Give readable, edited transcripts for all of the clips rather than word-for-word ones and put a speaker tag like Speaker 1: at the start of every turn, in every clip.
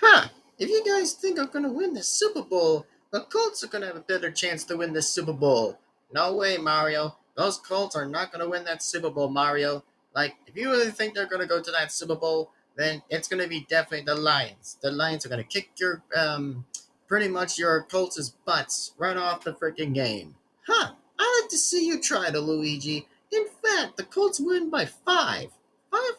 Speaker 1: Huh, if you guys think I'm gonna win this Super Bowl, the Colts are gonna have a better chance to win this Super Bowl. No way, Mario. Those Colts are not gonna win that Super Bowl, Mario. Like, if you really think they're gonna go to that Super Bowl, then it's gonna be definitely the Lions. The Lions are gonna kick pretty much your Colts' butts right off the freaking game. Huh, I'd like to see you try to, Luigi. In fact, the Colts win by 5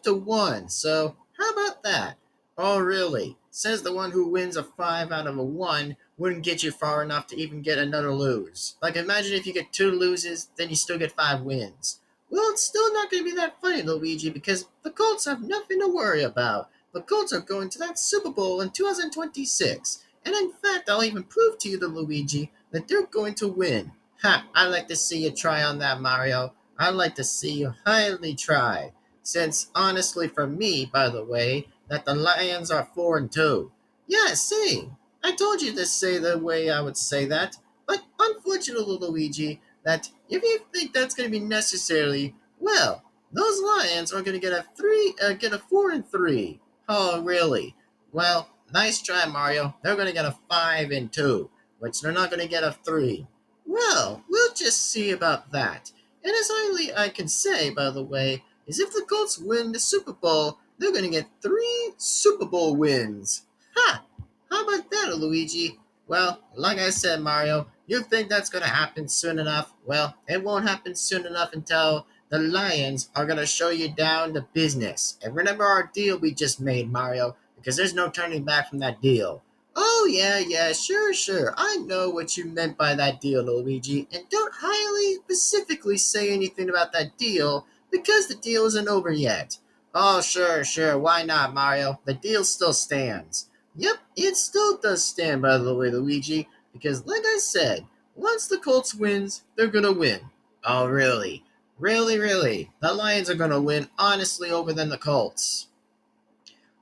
Speaker 1: to 1, so how about that? Oh, really? Says the one who wins a 5 out of a 1 wouldn't get you far enough to even get another lose. Like, imagine if you get 2 loses, then you still get 5 wins. Well, it's still not going to be that funny, Luigi, because the Colts have nothing to worry about. The Colts are going to that Super Bowl in 2026. And in fact, I'll even prove to you, the Luigi, that they're going to win. Ha! I'd like to see you try on that, Mario. I'd like to see you highly try. Since, honestly, for me, by the way, that the Lions are 4-2. Yeah, see, I told you to say the way I would say that. But unfortunately, Luigi, that if you think that's going to be necessary, well, those Lions are going to get a 4-3. Oh, really? Well, nice try, Mario. They're going to get a 5-2, which they're not going to get a 3. Well, we'll just see about that. And as highly I can say, by the way, is if the Colts win the Super Bowl, they're going to get 3 Super Bowl wins. Ha! How about that, Luigi? Well, like I said, Mario, you think that's going to happen soon enough? Well, it won't happen soon enough until the Lions are going to show you down to business. And remember our deal we just made, Mario, because there's no turning back from that deal. Oh, yeah, yeah, sure. I know what you meant by that deal, Luigi, and don't highly specifically say anything about that deal because the deal isn't over yet. Oh, sure. Why not, Mario? The deal still stands. Yep, it still does stand, by the way, Luigi, because like I said, once the Colts wins, they're gonna win. Oh, really? Really? The Lions are gonna win honestly over than the Colts.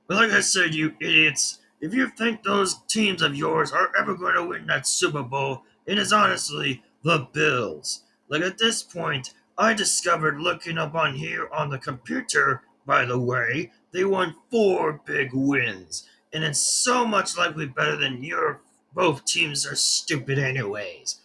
Speaker 2: But like I said, you idiots, if you think those teams of yours are ever going to win that Super Bowl, it is honestly the Bills. Like at this point, I discovered looking up on here on the computer, by the way, they won 4 big wins. And it's so much likely better than your both teams are stupid anyways.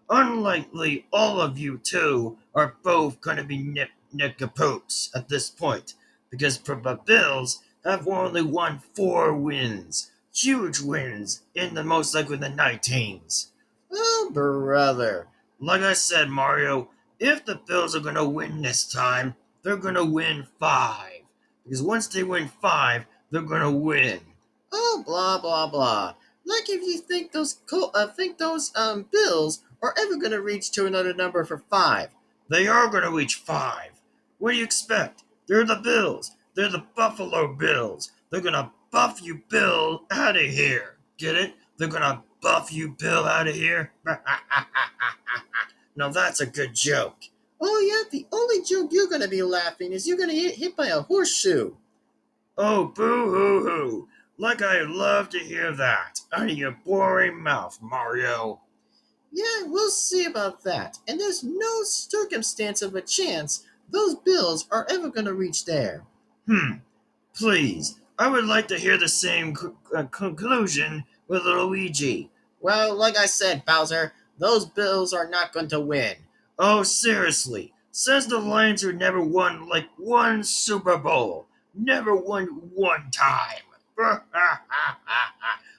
Speaker 2: Unlikely all of you two are both going to be nickapoops at this point, because the Bills have only won 4 wins. Huge wins in the most likely the 19s.
Speaker 1: Oh, brother.
Speaker 2: Like I said, Mario, if the Bills are going to win this time, they're going to win 5. Because once they win 5, they're going to win.
Speaker 1: Oh, blah. Like if you think those Bills are ever gonna reach to another number for 5.
Speaker 2: They are going to reach 5. What do you expect? They're the Bills. They're the Buffalo Bills. They're going to buff you, Bill, out of here. Get it? They're going to buff you, Bill, out of here. Now that's a good joke.
Speaker 1: Oh yeah, the only joke you're gonna be laughing is you're gonna get hit by a horseshoe.
Speaker 2: Oh, boo hoo hoo. Like I love to hear that out of your boring mouth, Mario.
Speaker 1: Yeah, we'll see about that. And there's no circumstance of a chance those Bills are ever gonna reach there.
Speaker 2: Hmm, please. I would like to hear the same conclusion with Luigi.
Speaker 1: Well, like I said, Bowser, those Bills are not going to win.
Speaker 2: Oh, seriously. Says the Lions who never won like one Super Bowl. Never won one time.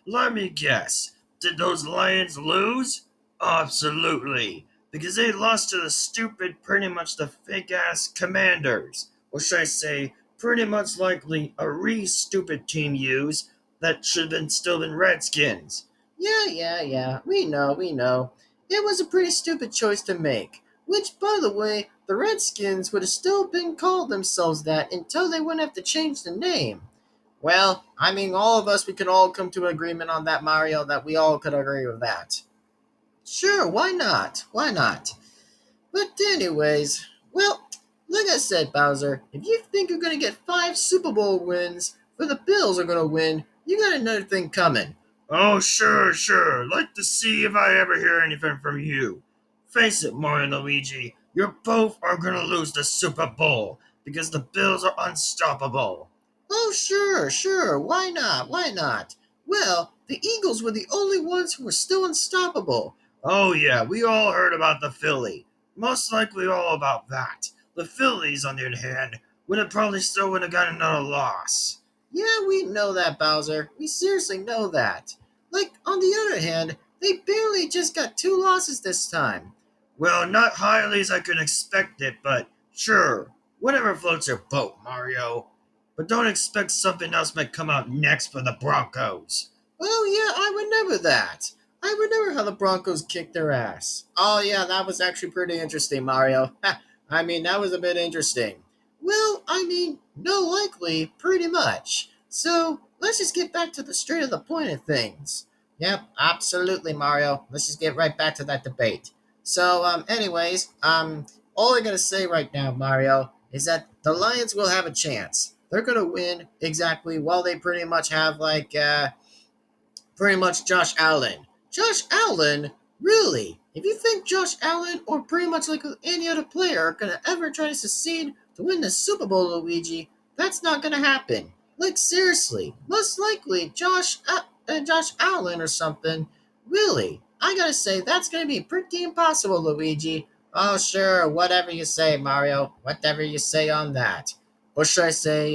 Speaker 2: Let me guess. Did those Lions lose? Absolutely. Because they lost to the stupid, pretty much the fake ass Commanders. Or should I say, pretty much likely a stupid team use that should have been still been Redskins.
Speaker 1: Yeah. We know. It was a pretty stupid choice to make. Which, by the way, the Redskins would have still been called themselves that until they wouldn't have to change the name. Well, I mean, all of us, we could all come to an agreement on that, Mario, that we all could agree with that. Sure, why not? Why not? But, anyways, well, like I said, Bowser, if you think you're going to get 5 Super Bowl wins for the Bills are going to win, you got another thing coming.
Speaker 2: Oh, sure. Like to see if I ever hear anything from you. Face it, Mario and Luigi, you both are gonna lose the Super Bowl because the Bills are unstoppable.
Speaker 1: Oh, sure, sure. Why not? Why not? Well, the Eagles were the only ones who were still unstoppable.
Speaker 2: Oh, yeah, we all heard about the Philly. Most likely all about that. The Phillies, on the other hand, would have probably still would have gotten another loss.
Speaker 1: Yeah, we know that, Bowser. We seriously know that. Like, on the other hand, they barely just got 2 losses this time.
Speaker 2: Well, not highly as I could expect it, but sure, whatever floats your boat, Mario. But don't expect something else might come out next for the Broncos.
Speaker 1: Oh, yeah, I remember that. I remember how the Broncos kicked their ass. Oh, yeah, that was actually pretty interesting, Mario. I mean, that was a bit interesting. Well, I mean, no likely, pretty much. So, let's just get back to the straight of the point of things. Yep, absolutely, Mario. Let's just get right back to that debate. So, all I'm gonna say right now, Mario, is that the Lions will have a chance. They're gonna win exactly. Well, they pretty much have pretty much Josh Allen. Josh Allen? Really? If you think Josh Allen or pretty much like any other player are gonna ever try to succeed to win the Super Bowl, Luigi, that's not gonna happen. Like seriously, most likely Josh Allen or something. Really? I gotta say that's gonna be pretty impossible, Luigi. Oh sure, whatever you say, Mario. Whatever you say on that. Or should I say,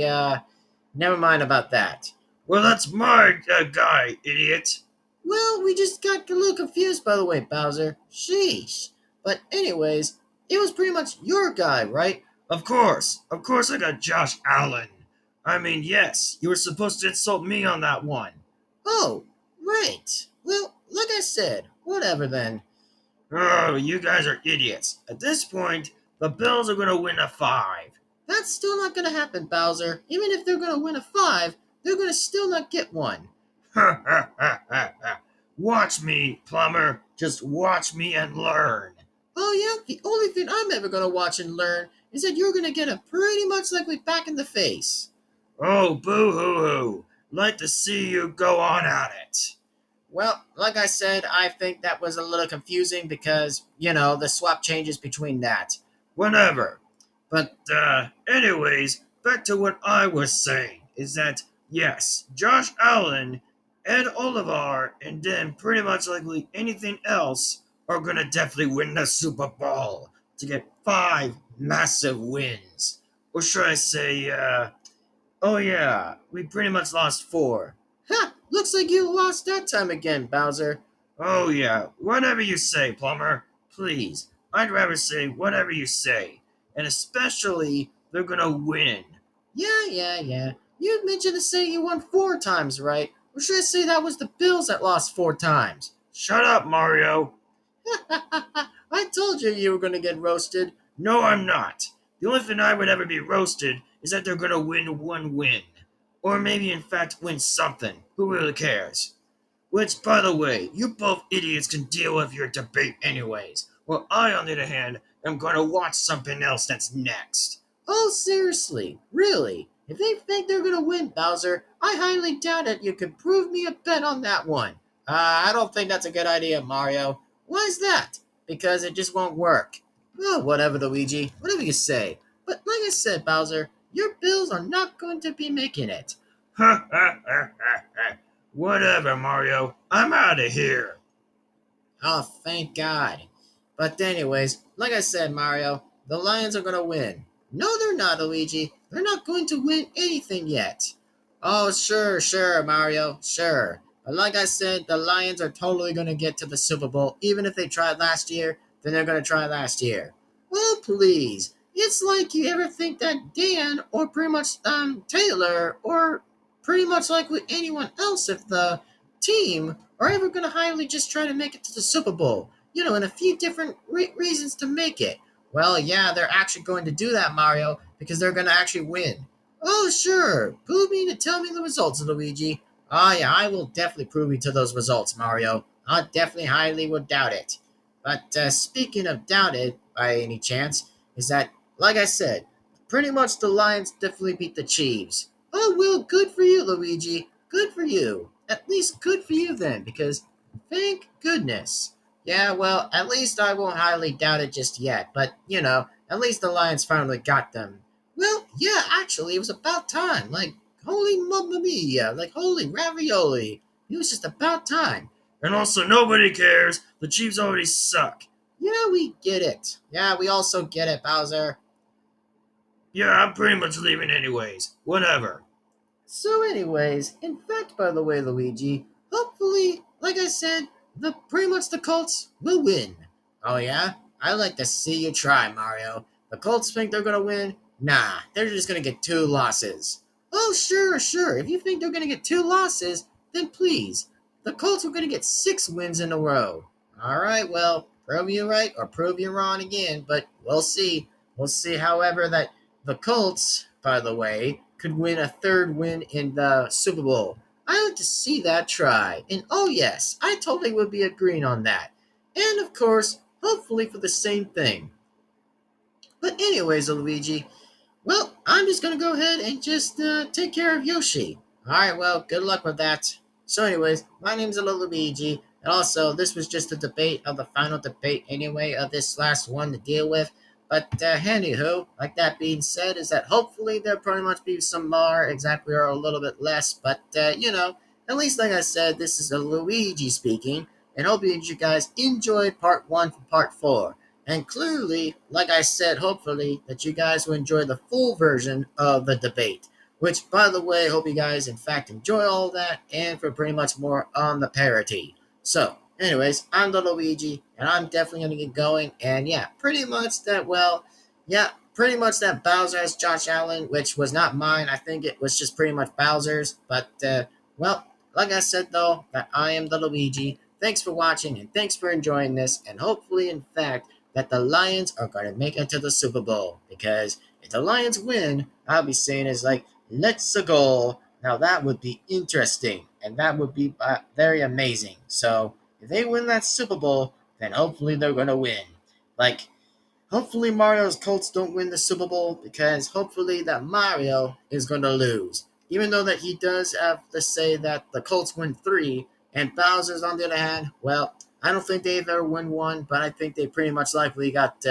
Speaker 1: never mind about that.
Speaker 2: Well, that's my guy, idiot.
Speaker 1: Well, we just got a little confused by the way, Bowser. Sheesh. But anyways, it was pretty much your guy, right?
Speaker 2: Of course I got Josh Allen. I mean, yes, you were supposed to insult me on that one.
Speaker 1: Oh, right. Well, like I said, whatever then.
Speaker 2: Oh, you guys are idiots. At this point, the Bills are going to win a 5.
Speaker 1: That's still not gonna happen, Bowser. Even if they're gonna win a 5, they're gonna still not get one.
Speaker 2: Ha ha ha ha ha. Watch me, plumber. Just watch me and learn.
Speaker 1: Oh yeah, the only thing I'm ever gonna watch and learn is that you're gonna get a pretty much likely back in the face.
Speaker 2: Oh, boo hoo hoo. Like to see you go on at it.
Speaker 1: Well, like I said, I think that was a little confusing because, the swap changes between that.
Speaker 2: Whatever.
Speaker 1: But,
Speaker 2: Anyways, back to what I was saying is that, yes, Josh Allen, Ed Oliver, and then pretty much likely anything else are going to definitely win the Super Bowl to get 5 massive wins. Or should I say, oh yeah, we pretty much lost 4.
Speaker 1: ha, looks like you lost that time again, Bowser.
Speaker 2: Oh yeah, whatever you say, plumber. Please, I'd rather say whatever you say. And especially, they're gonna win.
Speaker 1: Yeah. You mentioned to say you won 4 times, right? Or should I say that was the Bills that lost 4 times?
Speaker 2: Shut up, Mario.
Speaker 1: I told you were gonna get roasted.
Speaker 2: No, I'm not. The only thing I would ever be roasted is that they're gonna win one win. Or maybe, in fact, win something. Who really cares? Which, by the way, you both idiots can deal with your debate anyways. While I, on the other hand, am gonna watch something else that's next.
Speaker 1: Oh, seriously? Really? If they think they're gonna win, Bowser, I highly doubt it. You could prove me a bet on that one. I don't think that's a good idea, Mario. Why is that? Because it just won't work. Oh, whatever, Luigi. Whatever you say. But like I said, Bowser, your Bills are not going to be making it.
Speaker 2: Ha ha ha ha ha. Whatever, Mario. I'm out of here.
Speaker 1: Oh, thank God. But anyways, like I said, Mario, the Lions are gonna win. No, they're not, Luigi. They're not going to win anything yet. Oh, sure, Mario, sure. But like I said, the Lions are totally gonna get to the Super Bowl. Even if they tried last year, then they're gonna try last year. Well, please. It's like you ever think that Dan or pretty much Taylor or pretty much like with anyone else if the team are ever going to highly just try to make it to the Super Bowl. And a few different reasons to make it. Well, yeah, they're actually going to do that, Mario, because they're going to actually win. Oh, sure. Prove me to tell me the results, Luigi. Oh, yeah, I will definitely prove you to those results, Mario. I definitely highly would doubt it. But speaking of doubted, by any chance, is that, like I said, pretty much the Lions definitely beat the Chiefs. Oh, well, good for you, Luigi. Good for you. At least good for you then, because thank goodness. Yeah, well, at least I won't highly doubt it just yet, but, at least the Lions finally got them. Well, yeah, actually, it was about time. Like, holy mamma mia, like holy ravioli. It was just about time.
Speaker 2: And also, nobody cares. The Chiefs already suck.
Speaker 1: Yeah, we get it. Yeah, we also get it, Bowser.
Speaker 2: Yeah, I'm pretty much leaving anyways. Whatever.
Speaker 1: So, anyways, in fact, by the way, Luigi, hopefully, like I said, the pretty much the Colts will win. Oh yeah, I like to see you try, Mario. The Colts think they're gonna win? Nah, they're just gonna get 2 losses. Oh sure, sure. If you think they're gonna get 2 losses, then please. The Colts are gonna get 6 wins in a row. All right, well, prove you right or prove you wrong again, but we'll see. We'll see. However, that the Colts, by the way, could win a third win in the Super Bowl. I like to see that try. And oh, yes, I totally would be agreeing on that. And of course, hopefully for the same thing. But, anyways, Luigi, well, I'm just gonna go ahead and just take care of Yoshi. Alright, well, good luck with that. So, anyways, my name's Luigi, and also, this was just a debate of the final debate, anyway, of this last one to deal with. But, anywho, like that being said, is that hopefully there'll pretty much be some more, exactly, or a little bit less. But, at least, like I said, this is a Luigi speaking, and hope you guys enjoyed part 1 from part 4. And clearly, like I said, hopefully that you guys will enjoy the full version of the debate. Which, by the way, hope you guys in fact enjoy all that and for pretty much more on the parody. So, anyways, I'm the Luigi, and I'm definitely gonna get going. And yeah, pretty much that. Well, yeah, pretty much that Bowser as Josh Allen, which was not mine. I think it was just pretty much Bowser's. But well, like I said though, that I am the Luigi. Thanks for watching and thanks for enjoying this. And hopefully, in fact, that the Lions are going to make it to the Super Bowl. Because if the Lions win, I'll be saying is like, let's go. Now that would be interesting. And that would be very amazing. So if they win that Super Bowl, then hopefully they're going to win. Like, hopefully Mario's Colts don't win the Super Bowl because hopefully that Mario is going to lose. Even though that he does have to say that the Colts win 3 and Bowser's on the other hand, well, I don't think they've ever won one, but I think they pretty much likely got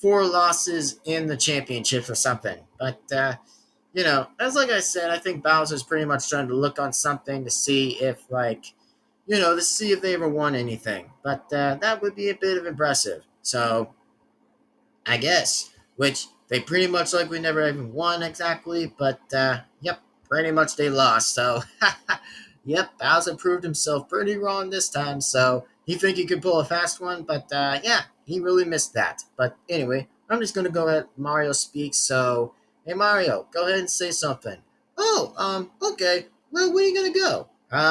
Speaker 1: 4 losses in the championships or something. But as like I said, I think Bowser's pretty much trying to look on something to see if to see if they ever won anything. But that would be a bit of impressive. So I guess, which they pretty much like we never even won exactly, but yep, pretty much they lost. So, yep, Bowser proved himself pretty wrong this time. So he think he could pull a fast one, but yeah, he really missed that. But anyway, I'm just gonna go ahead. Mario speaks. So, hey Mario, go ahead and say something. Oh, okay. Well, where are you gonna go?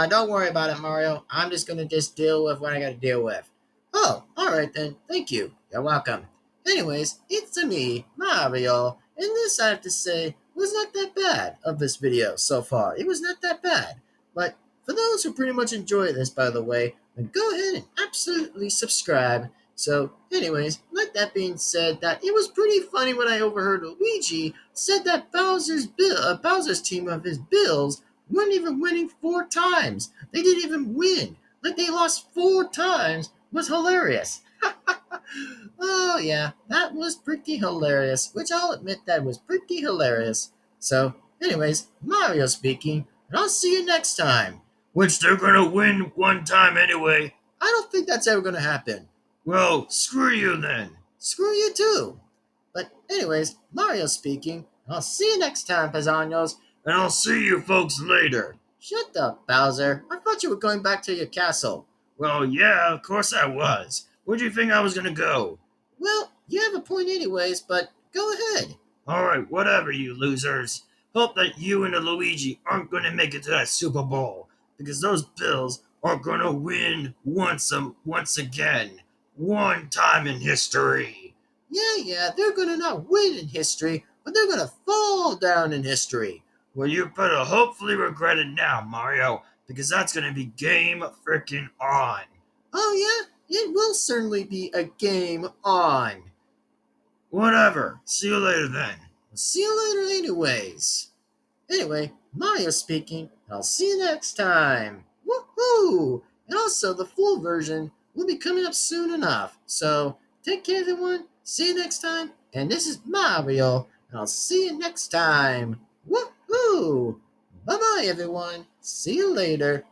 Speaker 1: Don't worry about it, Mario. I'm just gonna just deal with what I gotta deal with. Oh, all right then. Thank you. You're welcome. Anyways, it's a me, Mario, and this I have to say was not that bad of this video so far. It was not that bad. But for those who pretty much enjoy this, by the way, then go ahead and absolutely subscribe. So, anyways, like that being said, that it was pretty funny when I overheard Luigi said that Bowser's team of his Bills weren't even winning 4 times. They didn't even win. Like they lost 4 times was hilarious. Oh, yeah, that was pretty hilarious, which I'll admit that was pretty hilarious. So, anyways, Mario speaking, and I'll see you next time.
Speaker 2: Which they're gonna win one time anyway.
Speaker 1: I don't think that's ever gonna happen.
Speaker 2: Well, screw you then.
Speaker 1: Screw you too. But, anyways, Mario speaking, and I'll see you next time, Paisanos.
Speaker 2: And I'll see you folks later.
Speaker 1: Shut up, Bowser. I thought you were going back to your castle.
Speaker 2: Well, yeah, of course I was. Where'd you think I was gonna go?
Speaker 1: Well, you have a point anyways, but go ahead.
Speaker 2: Alright, whatever, you losers. Hope that you and the Luigi aren't gonna make it to that Super Bowl. Because those Bills are gonna win once again. One time in history.
Speaker 1: Yeah, they're gonna not win in history, but they're gonna fall down in history.
Speaker 2: Well, you better hopefully regret it now, Mario, because that's gonna be game frickin' on.
Speaker 1: Oh, yeah? It will certainly be a game on.
Speaker 2: Whatever. See you later then.
Speaker 1: See you later, anyways. Anyway, Mario speaking, and I'll see you next time. Woohoo! And also, the full version will be coming up soon enough. So, take care, everyone. See you next time. And this is Mario, and I'll see you next time. Woohoo! Bye bye, everyone. See you later.